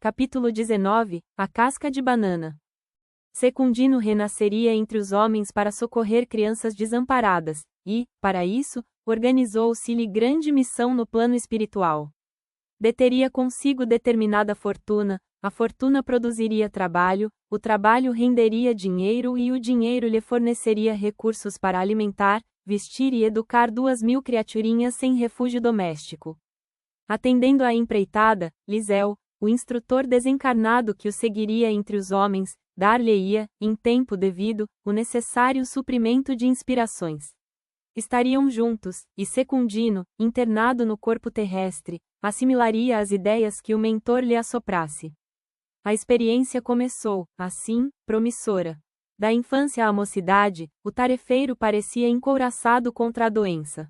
Capítulo 19 – A casca de banana. Secundino renasceria entre os homens para socorrer crianças desamparadas, e, para isso, organizou-se-lhe grande missão no plano espiritual. Deteria consigo determinada fortuna, a fortuna produziria trabalho, o trabalho renderia dinheiro e o dinheiro lhe forneceria recursos para alimentar, vestir e educar 2.000 criaturinhas sem refúgio doméstico. Atendendo à empreitada, Liseu, o instrutor desencarnado que o seguiria entre os homens, dar-lhe-ia, em tempo devido, o necessário suprimento de inspirações. Estariam juntos, e Secundino, internado no corpo terrestre, assimilaria as ideias que o mentor lhe assoprasse. A experiência começou, assim, promissora. Da infância à mocidade, o tarefeiro parecia encouraçado contra a doença.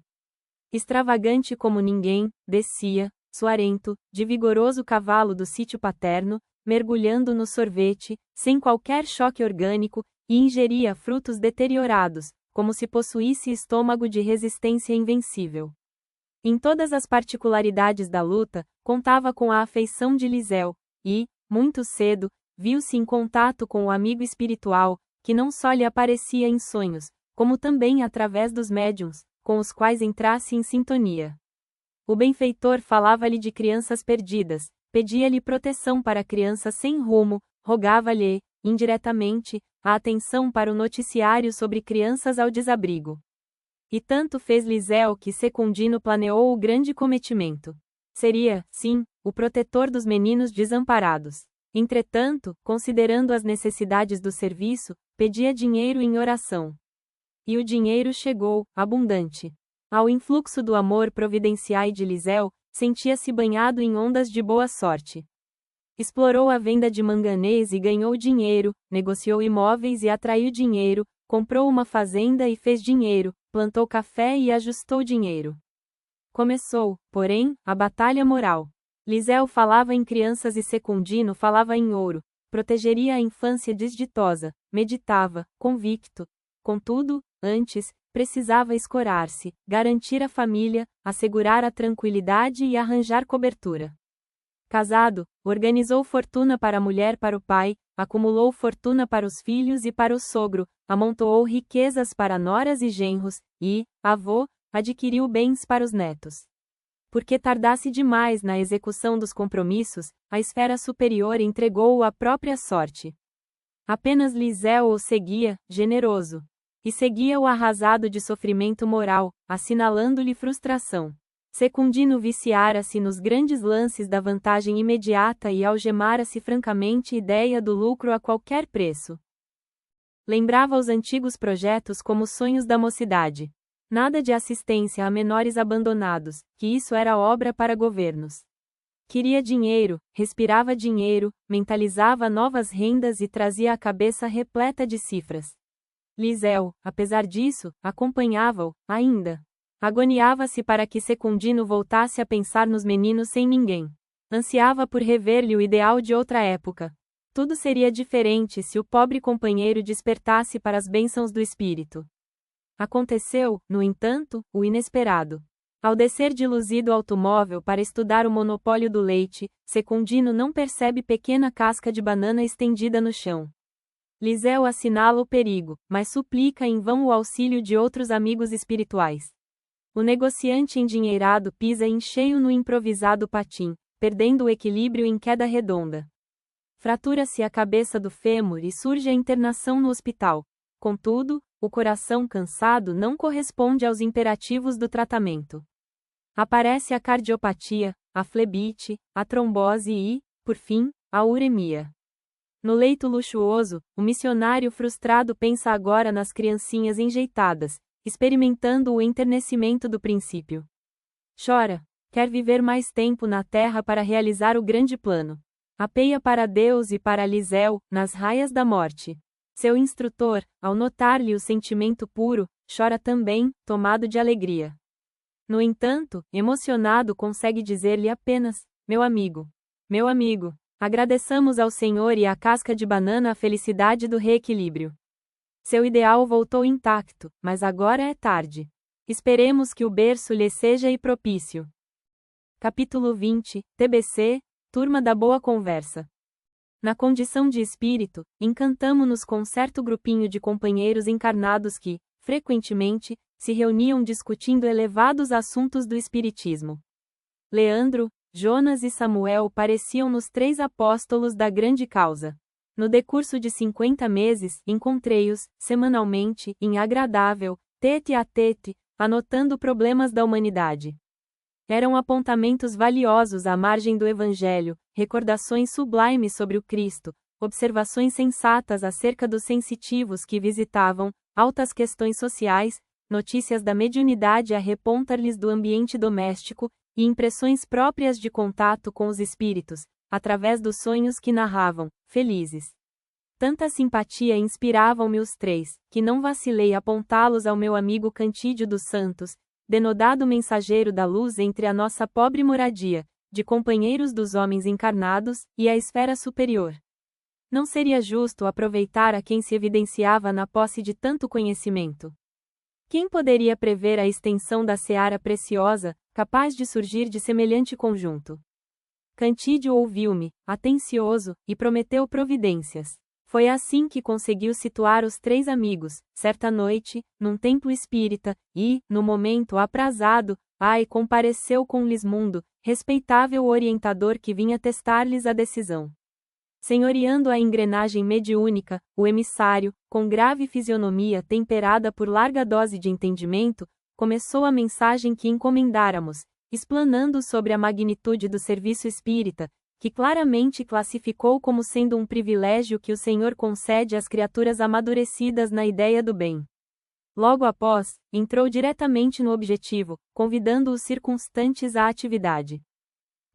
Extravagante como ninguém, descia, suarento, de vigoroso cavalo do sítio paterno, mergulhando no sorvete, sem qualquer choque orgânico, e ingeria frutos deteriorados, como se possuísse estômago de resistência invencível. Em todas as particularidades da luta, contava com a afeição de Liseu, e, muito cedo, viu-se em contato com o amigo espiritual, que não só lhe aparecia em sonhos, como também através dos médiuns, com os quais entrasse em sintonia. O benfeitor falava-lhe de crianças perdidas, pedia-lhe proteção para crianças sem rumo, rogava-lhe, indiretamente, a atenção para o noticiário sobre crianças ao desabrigo. E tanto fez Liseu que Secundino planeou o grande cometimento. Seria, sim, o protetor dos meninos desamparados. Entretanto, considerando as necessidades do serviço, pedia dinheiro em oração. E o dinheiro chegou, abundante. Ao influxo do amor providenciai de Liseu, sentia-se banhado em ondas de boa sorte. Explorou a venda de manganês e ganhou dinheiro, negociou imóveis e atraiu dinheiro, comprou uma fazenda e fez dinheiro, plantou café e ajustou dinheiro. Começou, porém, a batalha moral. Liseu falava em crianças e Secundino falava em ouro, protegeria a infância desditosa, meditava, convicto. Contudo, antes, precisava escorar-se, garantir a família, assegurar a tranquilidade e arranjar cobertura. Casado, organizou fortuna para a mulher, para o pai, acumulou fortuna para os filhos e para o sogro, amontoou riquezas para noras e genros, e, avô, adquiriu bens para os netos. Porque tardasse demais na execução dos compromissos, a esfera superior entregou-o à própria sorte. Apenas Liseu o seguia, generoso. E seguia-o arrasado de sofrimento moral, assinalando-lhe frustração. Secundino viciara-se nos grandes lances da vantagem imediata e algemara-se francamente ideia do lucro a qualquer preço. Lembrava os antigos projetos como sonhos da mocidade. Nada de assistência a menores abandonados, que isso era obra para governos. Queria dinheiro, respirava dinheiro, mentalizava novas rendas e trazia a cabeça repleta de cifras. Liseu, apesar disso, acompanhava-o, ainda. Agoniava-se para que Secundino voltasse a pensar nos meninos sem ninguém. Ansiava por rever-lhe o ideal de outra época. Tudo seria diferente se o pobre companheiro despertasse para as bênçãos do espírito. Aconteceu, no entanto, o inesperado. Ao descer de luzido automóvel para estudar o monopólio do leite, Secundino não percebe pequena casca de banana estendida no chão. Liseu assinala o perigo, mas suplica em vão o auxílio de outros amigos espirituais. O negociante endinheirado pisa em cheio no improvisado patim, perdendo o equilíbrio em queda redonda. Fratura-se a cabeça do fêmur e surge a internação no hospital. Contudo, o coração cansado não corresponde aos imperativos do tratamento. Aparece a cardiopatia, a flebite, a trombose e, por fim, a uremia. No leito luxuoso, o missionário frustrado pensa agora nas criancinhas enjeitadas, experimentando o enternecimento do princípio. Chora, quer viver mais tempo na terra para realizar o grande plano. Apeia para Deus e para Liseu, nas raias da morte. Seu instrutor, ao notar-lhe o sentimento puro, chora também, tomado de alegria. No entanto, emocionado consegue dizer-lhe apenas, meu amigo, agradeçamos ao Senhor e à casca de banana a felicidade do reequilíbrio. Seu ideal voltou intacto, mas agora é tarde. Esperemos que o berço lhe seja propício. Capítulo 20, TBC, turma da boa conversa. Na condição de espírito, encantamo-nos com certo grupinho de companheiros encarnados que, frequentemente, se reuniam discutindo elevados assuntos do espiritismo. Leandro, Jonas e Samuel pareciam-nos 3 apóstolos da grande causa. No decurso de 50 meses, encontrei-os, semanalmente, em agradável, tete a tete, anotando problemas da humanidade. Eram apontamentos valiosos à margem do Evangelho, recordações sublimes sobre o Cristo, observações sensatas acerca dos sensitivos que visitavam, altas questões sociais, notícias da mediunidade a repontar-lhes do ambiente doméstico, e impressões próprias de contato com os espíritos, através dos sonhos que narravam, felizes. Tanta simpatia inspiravam-me os 3, que não vacilei apontá-los ao meu amigo Cantídio dos Santos, denodado mensageiro da luz entre a nossa pobre moradia, de companheiros dos homens encarnados, e a esfera superior. Não seria justo aproveitar a quem se evidenciava na posse de tanto conhecimento? Quem poderia prever a extensão da seara preciosa, capaz de surgir de semelhante conjunto? Cantídio ouviu-me, atencioso, e prometeu providências. Foi assim que conseguiu situar os 3 amigos, certa noite, num templo espírita, e, no momento aprazado, compareceu com Lismundo, respeitável orientador que vinha testar-lhes a decisão. Senhoreando a engrenagem mediúnica, o emissário, com grave fisionomia temperada por larga dose de entendimento, começou a mensagem que encomendáramos, explanando sobre a magnitude do serviço espírita, que claramente classificou como sendo um privilégio que o Senhor concede às criaturas amadurecidas na ideia do bem. Logo após, entrou diretamente no objetivo, convidando os circunstantes à atividade.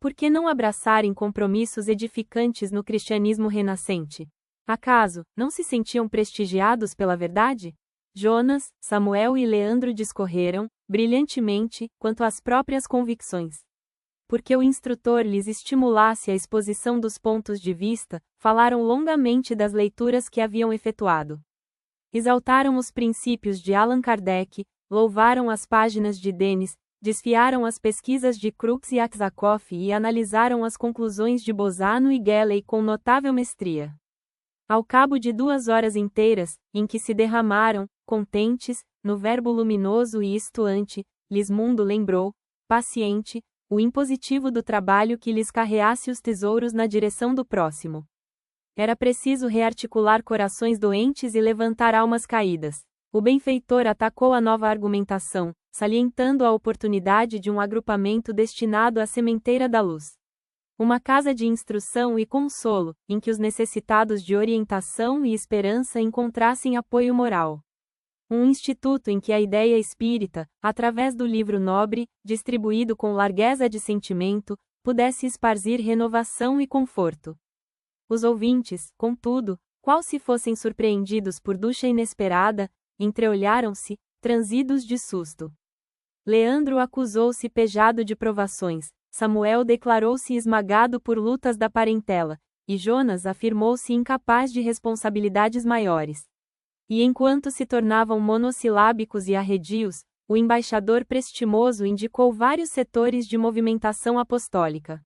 Por que não abraçarem compromissos edificantes no cristianismo renascente? Acaso, não se sentiam prestigiados pela verdade? Jonas, Samuel e Leandro discorreram, brilhantemente, quanto às próprias convicções. Porque o instrutor lhes estimulasse a exposição dos pontos de vista, falaram longamente das leituras que haviam efetuado. Exaltaram os princípios de Allan Kardec, louvaram as páginas de Denis, desfiaram as pesquisas de Crookes e Aksakoff e analisaram as conclusões de Bozano e Gelley com notável mestria. Ao cabo de 2 horas inteiras, em que se derramaram, contentes, no verbo luminoso e estuante, Lismundo lembrou, paciente, o impositivo do trabalho que lhes carreasse os tesouros na direção do próximo. Era preciso rearticular corações doentes e levantar almas caídas. O benfeitor atacou a nova argumentação, salientando a oportunidade de um agrupamento destinado à sementeira da luz. Uma casa de instrução e consolo, em que os necessitados de orientação e esperança encontrassem apoio moral. Um instituto em que a ideia espírita, através do livro nobre, distribuído com largueza de sentimento, pudesse esparzir renovação e conforto. Os ouvintes, contudo, qual se fossem surpreendidos por ducha inesperada, entreolharam-se, transidos de susto. Leandro acusou-se pejado de provações, Samuel declarou-se esmagado por lutas da parentela, e Jonas afirmou-se incapaz de responsabilidades maiores. E enquanto se tornavam monossilábicos e arredios, o embaixador prestimoso indicou vários setores de movimentação apostólica.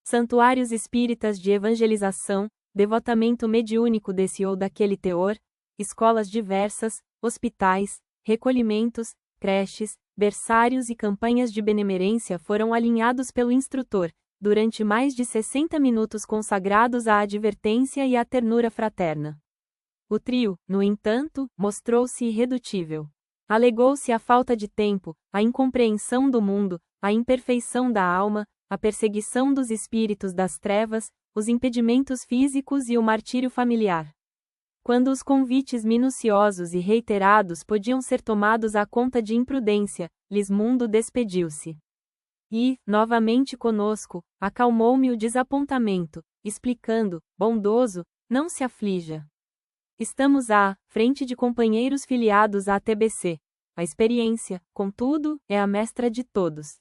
Santuários espíritas de evangelização, devotamento mediúnico desse ou daquele teor, escolas diversas, hospitais, recolhimentos, creches, berçários e campanhas de benemerência foram alinhados pelo instrutor, durante mais de 60 minutos consagrados à advertência e à ternura fraterna. O trio, no entanto, mostrou-se irredutível. Alegou-se a falta de tempo, a incompreensão do mundo, a imperfeição da alma, a perseguição dos espíritos das trevas, os impedimentos físicos e o martírio familiar. Quando os convites minuciosos e reiterados podiam ser tomados à conta de imprudência, Lismundo despediu-se. E, novamente conosco, acalmou-me o desapontamento, explicando, bondoso, não se aflija. Estamos à frente de companheiros filiados à TBC. A experiência, contudo, é a mestra de todos.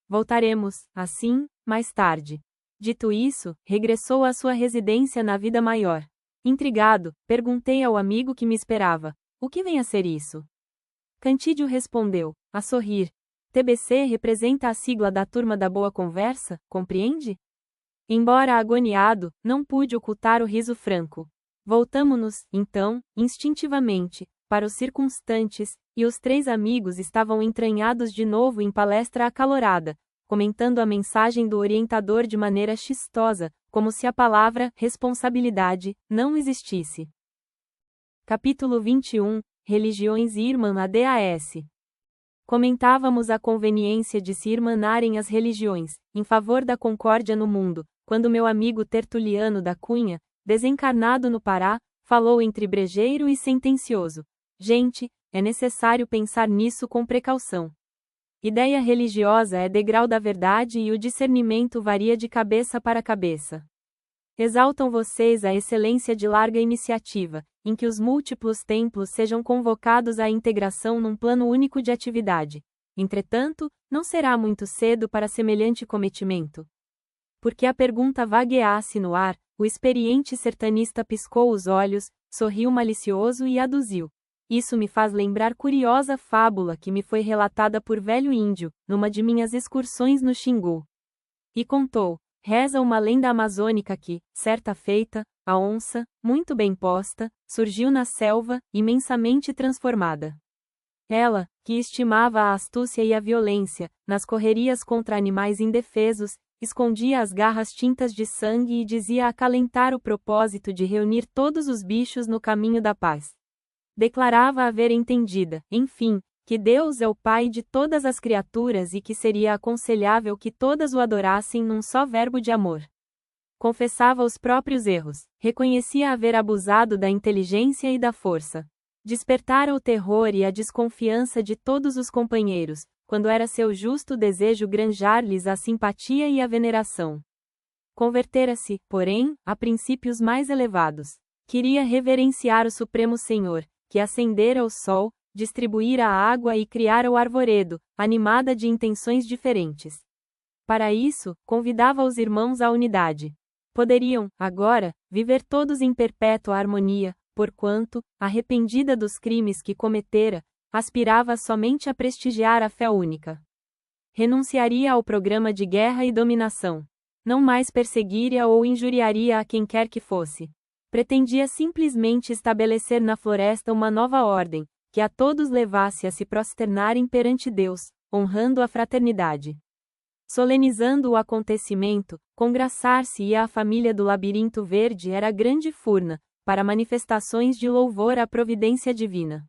Voltaremos, assim, mais tarde. Dito isso, regressou à sua residência na vida maior. Intrigado, perguntei ao amigo que me esperava: o que vem a ser isso? Cantídio respondeu, a sorrir: TBC representa a sigla da turma da boa conversa, compreende? Embora agoniado, não pude ocultar o riso franco. Voltamo-nos, então, instintivamente, para os circunstantes, e os três amigos estavam entranhados de novo em palestra acalorada, comentando a mensagem do orientador de maneira chistosa, como se a palavra responsabilidade não existisse. Capítulo 21 Religiões Irmã ADAS. Comentávamos a conveniência de se irmanarem as religiões, em favor da concórdia no mundo, quando meu amigo Tertuliano da Cunha, desencarnado no Pará, falou entre brejeiro e sentencioso: gente, é necessário pensar nisso com precaução. Ideia religiosa é degrau da verdade e o discernimento varia de cabeça para cabeça. Exaltam vocês a excelência de larga iniciativa, em que os múltiplos templos sejam convocados à integração num plano único de atividade. Entretanto, não será muito cedo para semelhante cometimento. Porque a pergunta vagueasse no ar, o experiente sertanista piscou os olhos, sorriu malicioso e aduziu: isso me faz lembrar curiosa fábula que me foi relatada por velho índio, numa de minhas excursões no Xingu. E contou: reza uma lenda amazônica que, certa feita, a onça, muito bem posta, surgiu na selva, imensamente transformada. Ela, que estimava a astúcia e a violência, nas correrias contra animais indefesos, escondia as garras tintas de sangue e dizia acalentar o propósito de reunir todos os bichos no caminho da paz. Declarava haver entendida, enfim, que Deus é o Pai de todas as criaturas e que seria aconselhável que todas o adorassem num só verbo de amor. Confessava os próprios erros, reconhecia haver abusado da inteligência e da força. Despertara o terror e a desconfiança de todos os companheiros, quando era seu justo desejo granjar-lhes a simpatia e a veneração. Convertera-se, porém, a princípios mais elevados. Queria reverenciar o Supremo Senhor, que acendera o sol, distribuíra a água e criara o arvoredo, animada de intenções diferentes. Para isso, convidava os irmãos à unidade. Poderiam, agora, viver todos em perpétua harmonia, porquanto, arrependida dos crimes que cometera, aspirava somente a prestigiar a fé única. Renunciaria ao programa de guerra e dominação. Não mais perseguiria ou injuriaria a quem quer que fosse. Pretendia simplesmente estabelecer na floresta uma nova ordem, que a todos levasse a se prosternarem perante Deus, honrando a fraternidade. Solenizando o acontecimento, congraçar-se-ia a família do Labirinto Verde era grande furna, para manifestações de louvor à providência divina.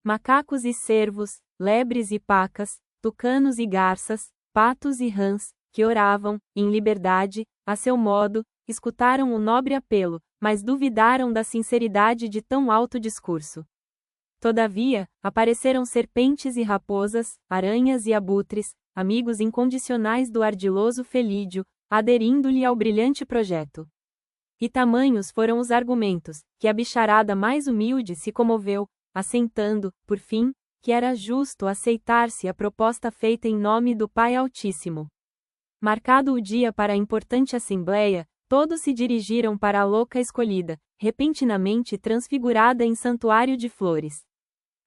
Macacos e cervos, lebres e pacas, tucanos e garças, patos e rãs, que oravam, em liberdade, a seu modo, escutaram o nobre apelo, mas duvidaram da sinceridade de tão alto discurso. Todavia, apareceram serpentes e raposas, aranhas e abutres, amigos incondicionais do ardiloso Felídio, aderindo-lhe ao brilhante projeto. E tamanhos foram os argumentos, que a bicharada mais humilde se comoveu, assentando, por fim, que era justo aceitar-se a proposta feita em nome do Pai Altíssimo. Marcado o dia para a importante assembleia, todos se dirigiram para a louca escolhida, repentinamente transfigurada em santuário de flores.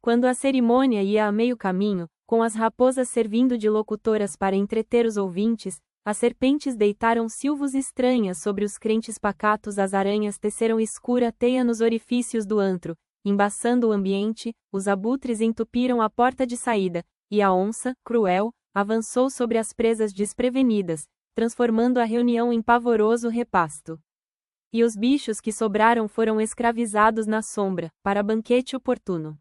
Quando a cerimônia ia a meio caminho, com as raposas servindo de locutoras para entreter os ouvintes, as serpentes deitaram silvos estranhas sobre os crentes pacatos, as aranhas teceram escura teia nos orifícios do antro, embaçando o ambiente, os abutres entupiram a porta de saída, e a onça, cruel, avançou sobre as presas desprevenidas, transformando a reunião em pavoroso repasto. E os bichos que sobraram foram escravizados na sombra, para banquete oportuno.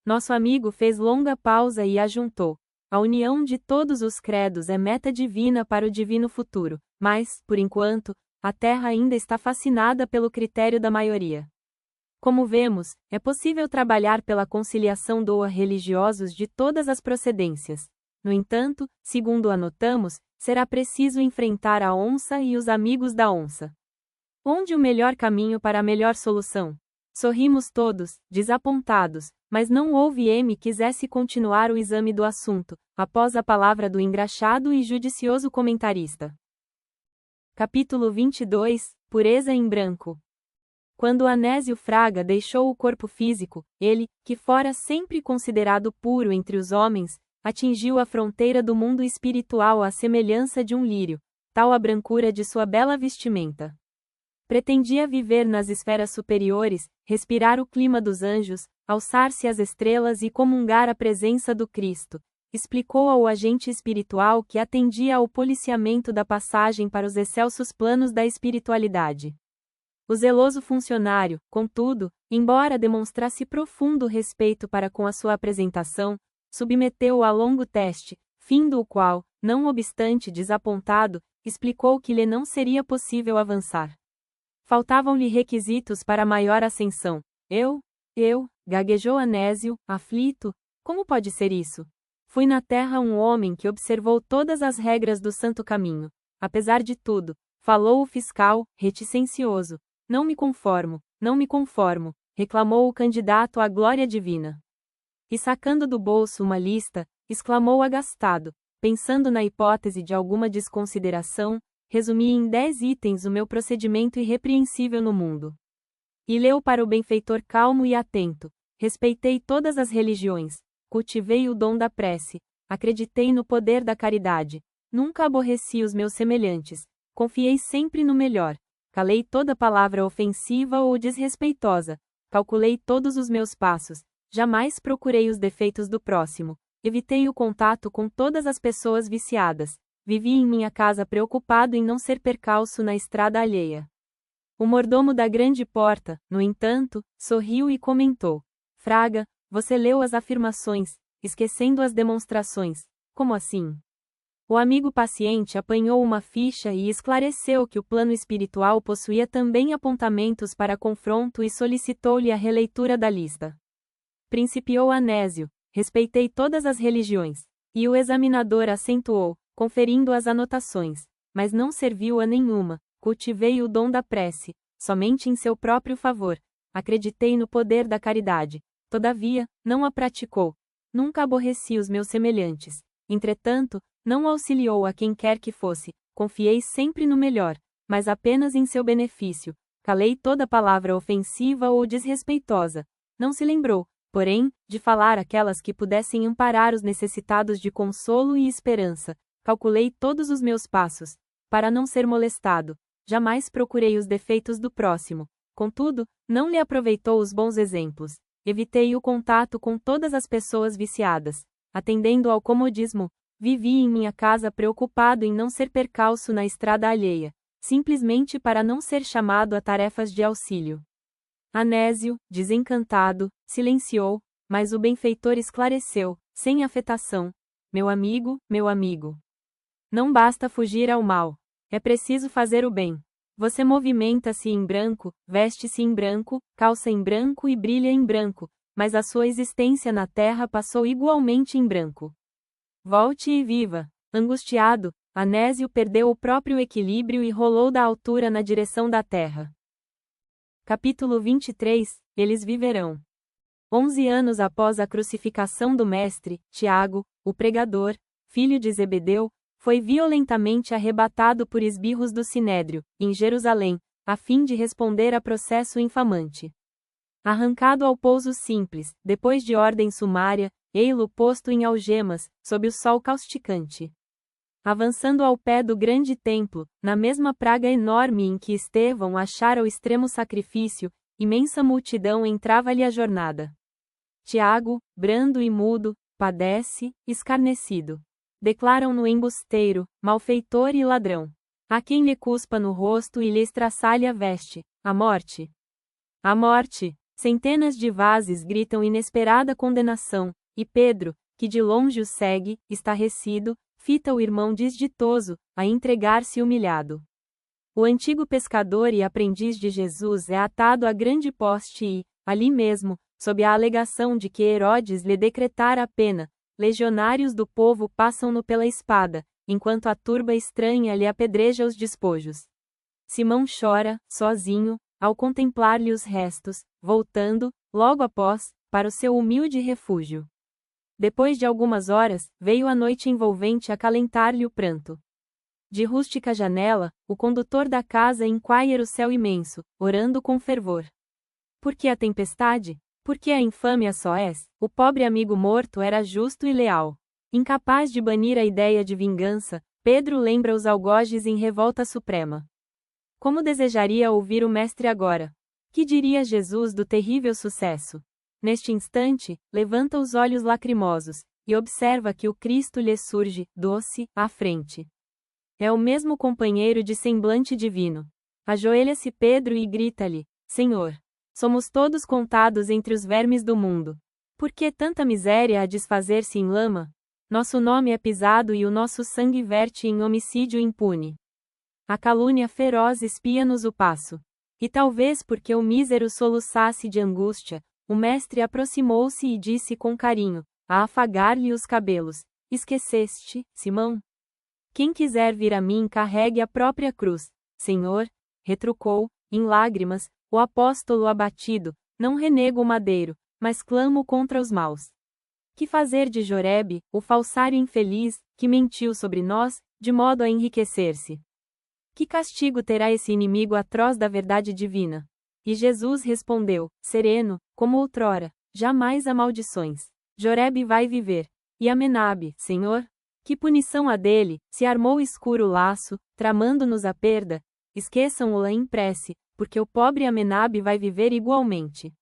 Nosso amigo fez longa pausa e ajuntou: a união de todos os credos é meta divina para o divino futuro, mas, por enquanto, a Terra ainda está fascinada pelo critério da maioria. Como vemos, é possível trabalhar pela conciliação doa religiosos de todas as procedências. No entanto, segundo anotamos, será preciso enfrentar a onça e os amigos da onça. Onde o melhor caminho para a melhor solução? Sorrimos todos, desapontados, mas não houve quisesse continuar o exame do assunto, após a palavra do engraxado e judicioso comentarista. Capítulo 22 Pureza em branco. Quando Anésio Fraga deixou o corpo físico, ele, que fora sempre considerado puro entre os homens, atingiu a fronteira do mundo espiritual à semelhança de um lírio, tal a brancura de sua bela vestimenta. Pretendia viver nas esferas superiores, respirar o clima dos anjos, alçar-se às estrelas e comungar a presença do Cristo, explicou ao agente espiritual que atendia ao policiamento da passagem para os excelsos planos da espiritualidade. O zeloso funcionário, contudo, embora demonstrasse profundo respeito para com a sua apresentação, submeteu-o a longo teste, findo o qual, não obstante desapontado, explicou que lhe não seria possível avançar. Faltavam-lhe requisitos para maior ascensão. Eu, gaguejou Anésio, aflito, como pode ser isso? Fui na terra um homem que observou todas as regras do santo caminho. Apesar de tudo, falou o fiscal, reticencioso. Não me conformo, reclamou o candidato à glória divina. E sacando do bolso uma lista, exclamou agastado, pensando na hipótese de alguma desconsideração, resumi em 10 itens o meu procedimento irrepreensível no mundo. E leu para o benfeitor calmo e atento. Respeitei todas as religiões, cultivei o dom da prece, acreditei no poder da caridade, nunca aborreci os meus semelhantes, confiei sempre no melhor, calei toda palavra ofensiva ou desrespeitosa, calculei todos os meus passos, jamais procurei os defeitos do próximo, evitei o contato com todas as pessoas viciadas, vivi em minha casa preocupado em não ser percalço na estrada alheia. O mordomo da grande porta, no entanto, sorriu e comentou: Fraga, você leu as afirmações, esquecendo as demonstrações. Como assim? O amigo paciente apanhou uma ficha e esclareceu que o plano espiritual possuía também apontamentos para confronto e solicitou-lhe a releitura da lista. Principiou Anésio: respeitei todas as religiões. E o examinador acentuou, conferindo as anotações, mas não serviu a nenhuma. Cultivei o dom da prece, somente em seu próprio favor. Acreditei no poder da caridade. Todavia, não a praticou. Nunca aborreci os meus semelhantes. Entretanto, não auxiliou a quem quer que fosse. Confiei sempre no melhor, mas apenas em seu benefício. Calei toda palavra ofensiva ou desrespeitosa. Não se lembrou, porém, de falar aquelas que pudessem amparar os necessitados de consolo e esperança. Calculei todos os meus passos, para não ser molestado. Jamais procurei os defeitos do próximo. Contudo, não lhe aproveitou os bons exemplos. Evitei o contato com todas as pessoas viciadas. Atendendo ao comodismo, vivi em minha casa preocupado em não ser percalço na estrada alheia, simplesmente para não ser chamado a tarefas de auxílio. Anésio, desencantado, silenciou, mas o benfeitor esclareceu, sem afetação: meu amigo, não basta fugir ao mal. É preciso fazer o bem. Você movimenta-se em branco, veste-se em branco, calça em branco e brilha em branco, mas a sua existência na terra passou igualmente em branco. Volte e viva. Angustiado, Anésio perdeu o próprio equilíbrio e rolou da altura na direção da terra. Capítulo 23 – Eles viverão. 11 anos após a crucificação do Mestre, Tiago, o pregador, filho de Zebedeu, foi violentamente arrebatado por esbirros do Sinédrio, em Jerusalém, a fim de responder a processo infamante. Arrancado ao pouso simples, depois de ordem sumária, ei-lo posto em algemas, sob o sol causticante. Avançando ao pé do grande templo, na mesma praga enorme em que Estevão achara o extremo sacrifício, imensa multidão entrava-lhe a jornada. Tiago, brando e mudo, padece, escarnecido. Declaram-no embusteiro, malfeitor e ladrão. Há quem lhe cuspa no rosto e lhe estraçalhe a veste. A morte! A morte! Centenas de vozes gritam inesperada condenação, e Pedro, que de longe o segue, estarrecido, fita o irmão desditoso, a entregar-se humilhado. O antigo pescador e aprendiz de Jesus é atado a grande poste e, ali mesmo, sob a alegação de que Herodes lhe decretara a pena, legionários do povo passam-no pela espada, enquanto a turba estranha lhe apedreja os despojos. Simão chora, sozinho, ao contemplar-lhe os restos, voltando, logo após, para o seu humilde refúgio. Depois de algumas horas, veio a noite envolvente acalentar-lhe o pranto. De rústica janela, o condutor da casa enquaira o céu imenso, orando com fervor. Por que a tempestade? Por que a infâmia só és? O pobre amigo morto era justo e leal. Incapaz de banir a ideia de vingança, Pedro lembra os algozes em revolta suprema. Como desejaria ouvir o mestre agora? Que diria Jesus do terrível sucesso? Neste instante, levanta os olhos lacrimosos, e observa que o Cristo lhe surge, doce, à frente. É o mesmo companheiro de semblante divino. Ajoelha-se Pedro e grita-lhe: Senhor, somos todos contados entre os vermes do mundo. Por que tanta miséria a desfazer-se em lama? Nosso nome é pisado e o nosso sangue verte em homicídio impune. A calúnia feroz espia-nos o passo. E talvez porque o mísero soluçasse de angústia, o mestre aproximou-se e disse com carinho, a afagar-lhe os cabelos: Esqueceste, Simão? Quem quiser vir a mim carregue a própria cruz. Senhor, retrucou, em lágrimas, o apóstolo abatido, não renego o madeiro, mas clamo contra os maus. Que fazer de Jorebe, o falsário infeliz, que mentiu sobre nós, de modo a enriquecer-se? Que castigo terá esse inimigo atroz da verdade divina? E Jesus respondeu, sereno, como outrora, jamais há maldições. Jorebe vai viver. E Amenabe, Senhor? Que punição há dele, se armou escuro laço, tramando-nos a perda? Esqueçam-o-la em prece, porque o pobre Amenabe vai viver igualmente.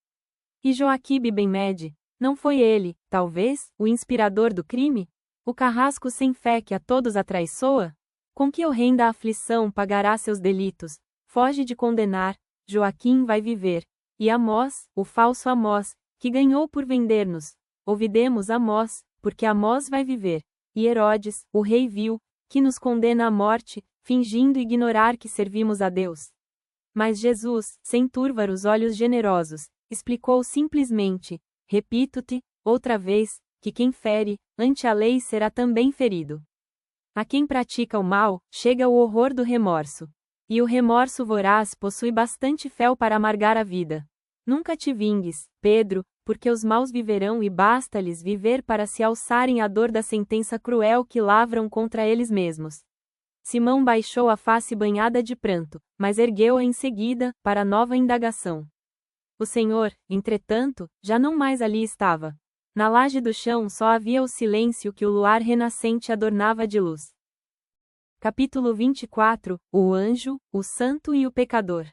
E Joaquibe Ben-Mede, não foi ele, talvez, o inspirador do crime? O carrasco sem fé que a todos atraiçoa? Com que horrenda aflição pagará seus delitos? Foge de condenar, Joaquim vai viver. E Amós, o falso Amós, que ganhou por vender-nos. Ouvidemos Amós, porque Amós vai viver. E Herodes, o rei vil, que nos condena à morte, fingindo ignorar que servimos a Deus. Mas Jesus, sem turvar os olhos generosos, explicou simplesmente, repito-te, outra vez, que quem fere, ante a lei será também ferido. A quem pratica o mal, chega o horror do remorso. E o remorso voraz possui bastante fel para amargar a vida. Nunca te vingues, Pedro, porque os maus viverão e basta-lhes viver para se alçarem à dor da sentença cruel que lavram contra eles mesmos. Simão baixou a face banhada de pranto, mas ergueu-a em seguida, para nova indagação. O Senhor, entretanto, já não mais ali estava. Na laje do chão só havia o silêncio que o luar renascente adornava de luz. Capítulo 24, O anjo, o santo e o pecador.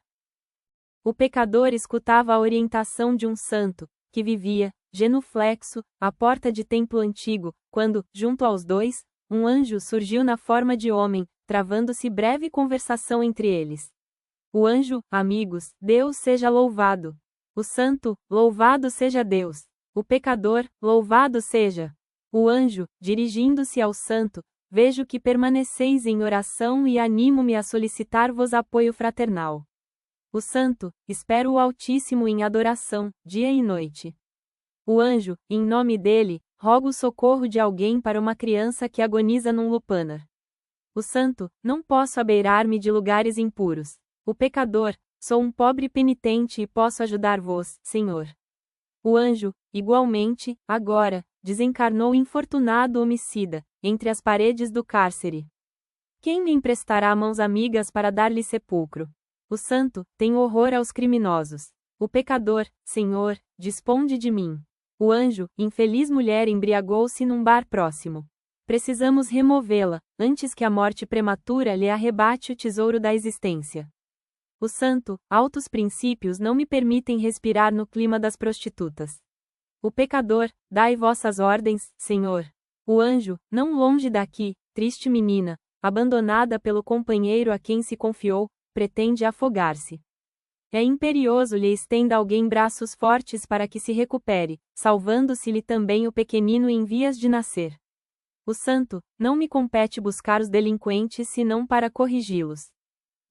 O pecador escutava a orientação de um santo, que vivia, genuflexo, à porta de templo antigo, quando, junto aos dois, um anjo surgiu na forma de homem, travando-se breve conversação entre eles. O anjo, amigos, Deus seja louvado. O santo, louvado seja Deus. O pecador, louvado seja. O anjo, dirigindo-se ao santo, vejo que permaneceis em oração e animo-me a solicitar-vos apoio fraternal. O santo, espero o Altíssimo em adoração, dia e noite. O anjo, em nome dele, rogo o socorro de alguém para uma criança que agoniza num lupanar. O santo, não posso abeirar-me de lugares impuros. O pecador, sou um pobre penitente e posso ajudar-vos, Senhor. O anjo, igualmente, agora, desencarnou infortunado homicida, entre as paredes do cárcere. Quem me emprestará mãos amigas para dar-lhe sepulcro? O santo, tem horror aos criminosos. O pecador, Senhor, disponde de mim. O anjo, infeliz mulher embriagou-se num bar próximo. Precisamos removê-la, antes que a morte prematura lhe arrebate o tesouro da existência. O santo, altos princípios não me permitem respirar no clima das prostitutas. O pecador, dai vossas ordens, Senhor. O anjo, não longe daqui, triste menina, abandonada pelo companheiro a quem se confiou, pretende afogar-se. É imperioso lhe estenda alguém braços fortes para que se recupere, salvando-se-lhe também o pequenino em vias de nascer. O santo, não me compete buscar os delinquentes senão para corrigi-los.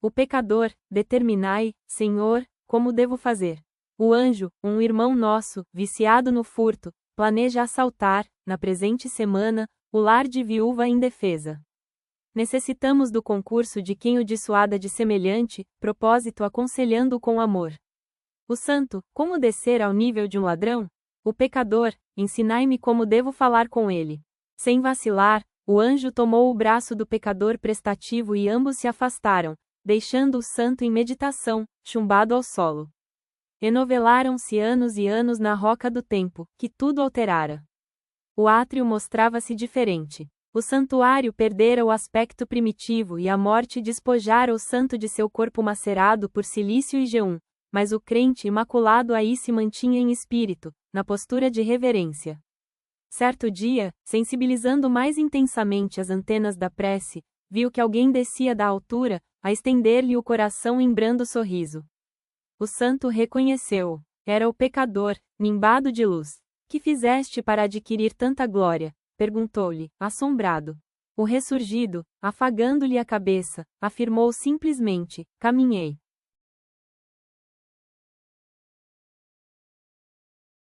O pecador, determinai, Senhor, como devo fazer. O anjo, um irmão nosso, viciado no furto, planeja assaltar, na presente semana, o lar de viúva indefesa. Necessitamos do concurso de quem o dissuada de semelhante propósito, aconselhando-o com amor. O santo, como descer ao nível de um ladrão? O pecador, ensinai-me como devo falar com ele. Sem vacilar, o anjo tomou o braço do pecador prestativo e ambos se afastaram, deixando o santo em meditação, chumbado ao solo. Enovelaram-se anos e anos na roca do tempo, que tudo alterara. O átrio mostrava-se diferente. O santuário perdera o aspecto primitivo e a morte despojara o santo de seu corpo macerado por silício e jeum, mas o crente imaculado aí se mantinha em espírito, na postura de reverência. Certo dia, sensibilizando mais intensamente as antenas da prece, viu que alguém descia da altura, a estender-lhe o coração em brando sorriso. O santo reconheceu-o. Era o pecador, nimbado de luz. Que fizeste para adquirir tanta glória? Perguntou-lhe, assombrado. O ressurgido, afagando-lhe a cabeça, afirmou simplesmente: caminhei.